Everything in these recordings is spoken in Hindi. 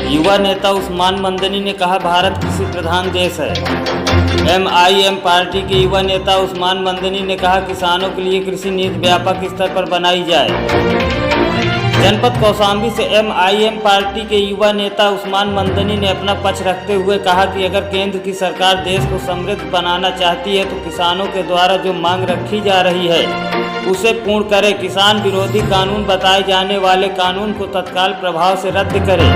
युवा नेता उस्मान मदनी ने कहा, भारत कृषि प्रधान देश है। MIM पार्टी के युवा नेता उस्मान मदनी ने कहा, किसानों के लिए कृषि नीति व्यापक स्तर पर बनाई जाए। जनपद कौशाम्बी से MIM पार्टी के युवा नेता उस्मान मदनी ने अपना पक्ष रखते हुए कहा कि अगर केंद्र की सरकार देश को समृद्ध बनाना चाहती है तो किसानों के द्वारा जो मांग रखी जा रही है उसे पूर्ण करे। किसान विरोधी कानून बताए जाने वाले कानून को तत्काल प्रभाव से रद्द करे।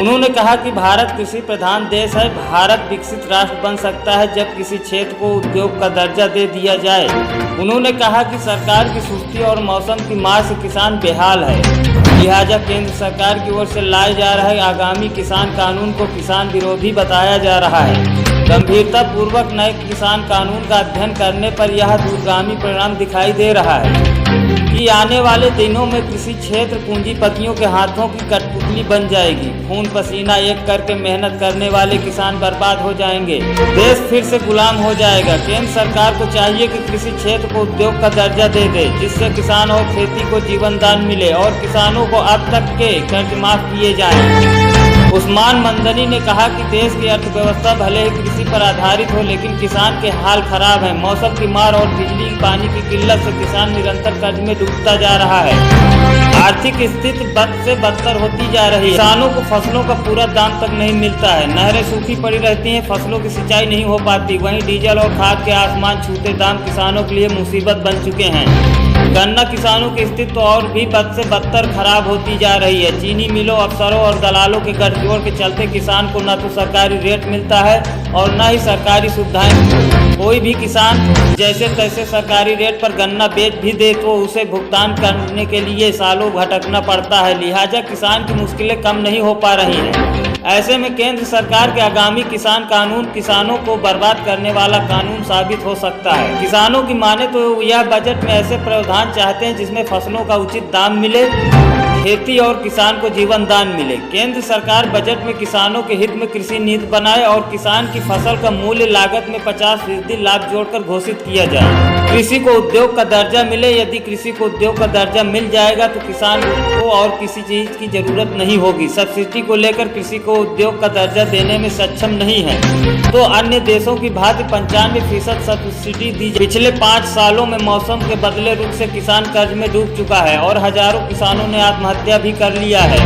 उन्होंने कहा कि भारत कृषि प्रधान देश है। भारत विकसित राष्ट्र बन सकता है जब किसी क्षेत्र को उद्योग का दर्जा दे दिया जाए। उन्होंने कहा कि सरकार की सुस्ती और मौसम की मार से किसान बेहाल है, लिहाजा केंद्र सरकार की ओर से लाए जा रहे आगामी किसान कानून को किसान विरोधी बताया जा रहा है। गंभीरता पूर्वक नए किसान कानून का अध्ययन करने पर यह दूरगामी परिणाम दिखाई दे रहा है कि आने वाले दिनों में कृषि क्षेत्र पूंजीपतियों के हाथों की कठपुतली बन जाएगी। खून पसीना एक करके मेहनत करने वाले किसान बर्बाद हो जाएंगे, देश फिर से गुलाम हो जाएगा। केंद्र सरकार को चाहिए कि कृषि क्षेत्र को उद्योग का दर्जा दे दे, जिससे किसान और खेती को जीवन दान मिले और किसानों को अब तक के कर्ज माफ किए जाएं। उस्मान मदनी ने कहा कि देश की अर्थव्यवस्था भले ही कृषि पर आधारित हो, लेकिन किसान के हाल खराब है। मौसम की मार और बिजली पानी की किल्लत से किसान निरंतर कर्ज में डूबता जा रहा है। आर्थिक स्थिति बद से बदतर होती जा रही है। किसानों को फसलों का पूरा दाम तक नहीं मिलता है। नहरें सूखी पड़ी रहती हैं, फसलों की सिंचाई नहीं हो पाती। वहीं डीजल और खाद के आसमान छूते दाम किसानों के लिए मुसीबत बन चुके हैं। गन्ना किसानों की स्थिति तो और भी बद से बदतर खराब होती जा रही है। चीनी मिलों, अफसरों और दलालों के गठजोड़ के चलते किसान को न तो सरकारी रेट मिलता है और न ही सरकारी सुविधाएं। कोई भी किसान जैसे तैसे सरकारी रेट पर गन्ना बेच भी दे तो उसे भुगतान करने के लिए सालों भटकना पड़ता है, लिहाजा किसान की मुश्किलें कम नहीं हो पा रही हैं। ऐसे में केंद्र सरकार के आगामी किसान कानून किसानों को बर्बाद करने वाला कानून साबित हो सकता है। किसानों की माने तो यह बजट में ऐसे प्रावधान चाहते हैं जिसमें फसलों का उचित दाम मिले, खेती और किसान को जीवन दान मिले। केंद्र सरकार बजट में किसानों के हित में कृषि नीति बनाए और किसान की फसल का मूल्य लागत में 50% लाभ जोड़कर घोषित किया जाए। कृषि को उद्योग का दर्जा मिले। यदि कृषि को उद्योग का दर्जा मिल जाएगा तो किसान को और किसी चीज की जरूरत नहीं होगी। सब्सिडी को लेकर कृषि को उद्योग का दर्जा देने में सक्षम नहीं है तो अन्य देशों की भांति 95% सब्सिडी दी। पिछले 5 सालों में मौसम के बदले रुख से किसान कर्ज में डूब चुका है और हजारों किसानों ने आत्महत्या भी कर लिया है।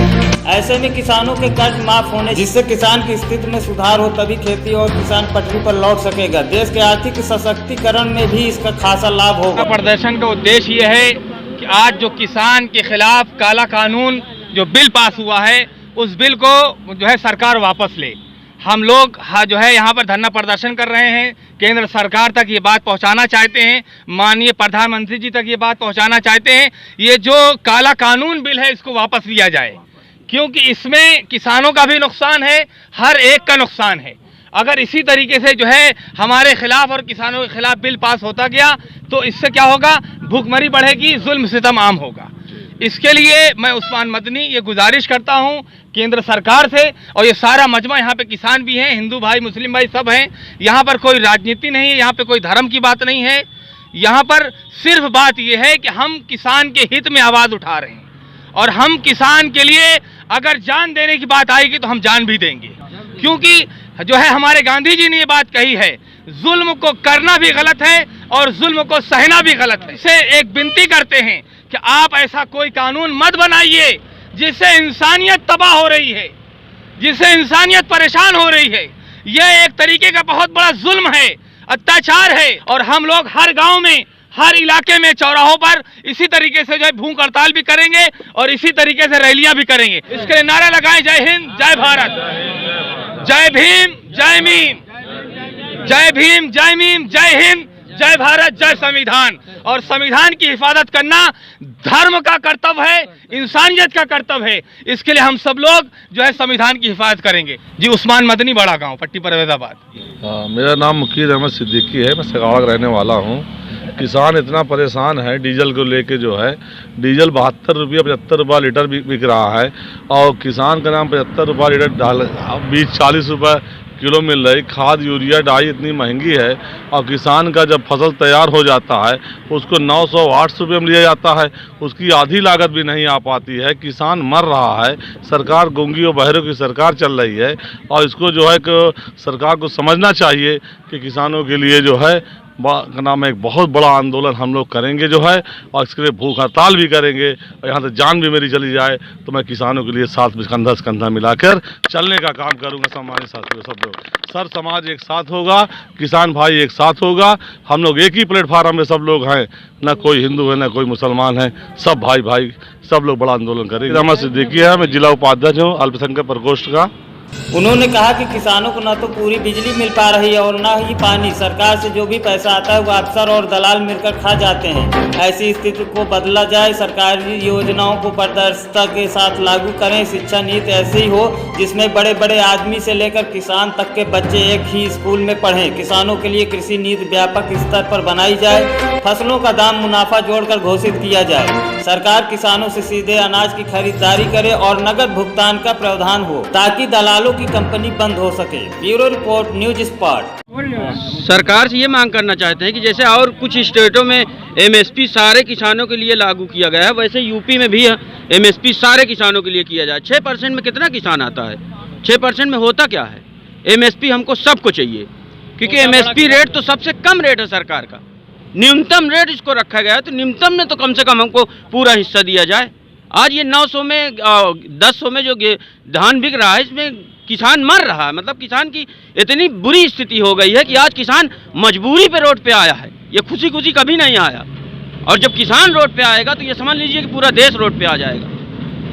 ऐसे में किसानों के कर्ज माफ होने जिससे किसान की स्थिति में सुधार हो, तभी खेती और किसान पटरी पर लौट सकेगा। देश के आर्थिक सशक्तिकरण में भी इसका खासा लाभ होगा। प्रदर्शन का उद्देश्य यह है कि आज जो किसान के खिलाफ काला कानून जो बिल पास हुआ है उस बिल को जो है सरकार वापस ले। हम लोग जो है यहाँ पर धरना प्रदर्शन कर रहे हैं। केंद्र सरकार तक ये बात पहुँचाना चाहते हैं, माननीय प्रधानमंत्री जी तक ये बात पहुँचाना चाहते हैं, ये जो काला कानून बिल है इसको वापस लिया जाए, क्योंकि इसमें किसानों का भी नुकसान है, हर एक का नुकसान है। अगर इसी तरीके से जो है हमारे खिलाफ और किसानों के खिलाफ बिल पास होता गया तो इससे क्या होगा, भूखमरी बढ़ेगी, जुल्म सितम आम होगा। इसके लिए मैं उस्मान मदनी ये गुजारिश करता हूँ केंद्र सरकार से, और ये सारा मजमा यहाँ पे किसान भी हैं, हिंदू भाई मुस्लिम भाई सब हैं। यहाँ पर कोई राजनीति नहीं है, यहाँ पे कोई धर्म की बात नहीं है। यहाँ पर सिर्फ बात ये है कि हम किसान के हित में आवाज़ उठा रहे हैं और हम किसान के लिए अगर जान देने की बात आएगी तो हम जान भी देंगे, क्योंकि जो है हमारे गांधी जी ने ये बात कही है, जुल्म को करना भी गलत है और जुल्म को सहना भी गलत है। इसे एक विनती करते हैं कि आप ऐसा कोई कानून मत बनाइए जिससे इंसानियत तबाह हो रही है, जिससे इंसानियत परेशान हो रही है। यह एक तरीके का बहुत बड़ा जुल्म है, अत्याचार है, और हम लोग हर गांव में, हर इलाके में, चौराहों पर इसी तरीके से जो है भूख हड़ताल भी करेंगे और इसी तरीके से रैलियां भी करेंगे। इसके लिए नारा लगाएं, जय हिंद, जय भारत, जय भीम, जय मीम, जय भीम, जय मीम, जय हिंद, जय भारत, जय संविधान। और संविधान की हिफाजत करना धर्म का कर्तव्य है, इंसानियत का कर्तव्य है। इसके लिए हम सब लोग जो है संविधान की हिफाजत करेंगे। जी, उस्मान मदनी, बड़ा गांव, पट्टी परवेज़ाबाद। मेरा नाम मुकीर अहमद सिद्दीकी है, मैं सगाड़ा का रहने वाला हूँ। किसान इतना परेशान है डीजल को लेके, जो है डीजल 72 रुपये 75 रुपये लीटर बिक रहा है और किसान का नाम 75 रुपये लीटर डाल, बीज 40 रुपये किलो मिल रही। खाद यूरिया डाई इतनी महंगी है और किसान का जब फसल तैयार हो जाता है उसको 900-800 रुपये में लिया जाता है, उसकी आधी लागत भी नहीं आ पाती है। किसान मर रहा है। सरकार गूंगी और बहरों की सरकार चल रही है और इसको जो है कि सरकार को समझना चाहिए कि किसानों के लिए जो है नाम एक बहुत बड़ा आंदोलन हम लोग करेंगे जो है, और इसके लिए भूख हड़ताल भी करेंगे। और यहाँ से जान भी मेरी चली जाए तो मैं किसानों के लिए साथ में कंधा से कंधा मिलाकर चलने का काम करूँगा। सम्मानित साथियों, सब लोग सर समाज एक साथ होगा, किसान भाई एक साथ होगा। हम लोग एक ही प्लेटफार्म में सब लोग हैं, न कोई हिंदू है न कोई मुसलमान है, सब भाई भाई, सब लोग बड़ा आंदोलन करेंगे। अहमद सिद्दीकी है, मैं जिला उपाध्यक्ष हूँ अल्पसंख्यक प्रकोष्ठ का। उन्होंने कहा कि किसानों को न तो पूरी बिजली मिल पा रही है और न ही पानी। सरकार से जो भी पैसा आता है वो अफसर और दलाल मिलकर खा जाते हैं। ऐसी स्थिति को बदला जाए। सरकारी योजनाओं को पारदर्शिता के साथ लागू करें। शिक्षा नीति ऐसी हो जिसमें बड़े बड़े आदमी से लेकर किसान तक के बच्चे एक ही स्कूल में पढ़ें। किसानों के लिए कृषि नीति व्यापक स्तर पर बनाई जाए। फसलों का दाम मुनाफा जोड़कर घोषित किया जाए। सरकार किसानों से सीधे अनाज की खरीदारी करे और नकद भुगतान का प्रावधान हो ताकि दलालों की कंपनी बंद हो सके। Bureau report, news spot. सरकार से ये मांग करना चाहते हैं कि जैसे और कुछ स्टेटों में एमएसपी सारे किसानों के लिए लागू किया गया है, वैसे यूपी में भी एमएसपी सारे किसानों के लिए किया जाए। 6% में कितना किसान आता है? 6% में होता क्या है? एमएसपी हमको सबको चाहिए, क्योंकि एमएसपी रेट तो सबसे कम रेट है सरकार का। न्यूनतम रेट इसको रखा गया है, तो न्यूनतम में तो कम से कम हमको पूरा हिस्सा दिया जाए। आज ये 900 में 1000 में जो धान बिक रहा है, इसमें किसान मर रहा है। मतलब किसान की इतनी बुरी स्थिति हो गई है कि आज किसान मजबूरी पे रोड पे आया है, ये खुशी खुशी कभी नहीं आया। और जब किसान रोड पे आएगा तो ये समझ लीजिए कि पूरा देश रोड पे आ जाएगा।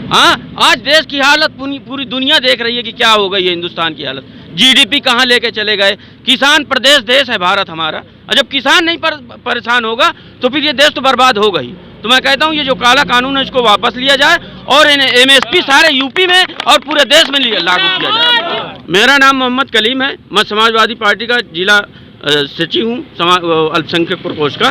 हाँ, आज देश की हालत पूरी दुनिया देख रही है कि क्या हो गई है हिंदुस्तान की हालत। जीडीपी कहाँ लेके चले गए। किसान प्रदेश देश है भारत हमारा, और जब किसान नहीं परेशान होगा तो फिर ये देश तो बर्बाद होगा ही। तो मैं कहता हूँ ये जो काला कानून है इसको वापस लिया जाए और एमएसपी सारे यूपी में और पूरे देश में लागू किया जाए। मेरा नाम मोहम्मद कलीम है, मैं समाजवादी पार्टी का जिला सचिव हूँ अल्पसंख्यक प्रकोष्ठ का।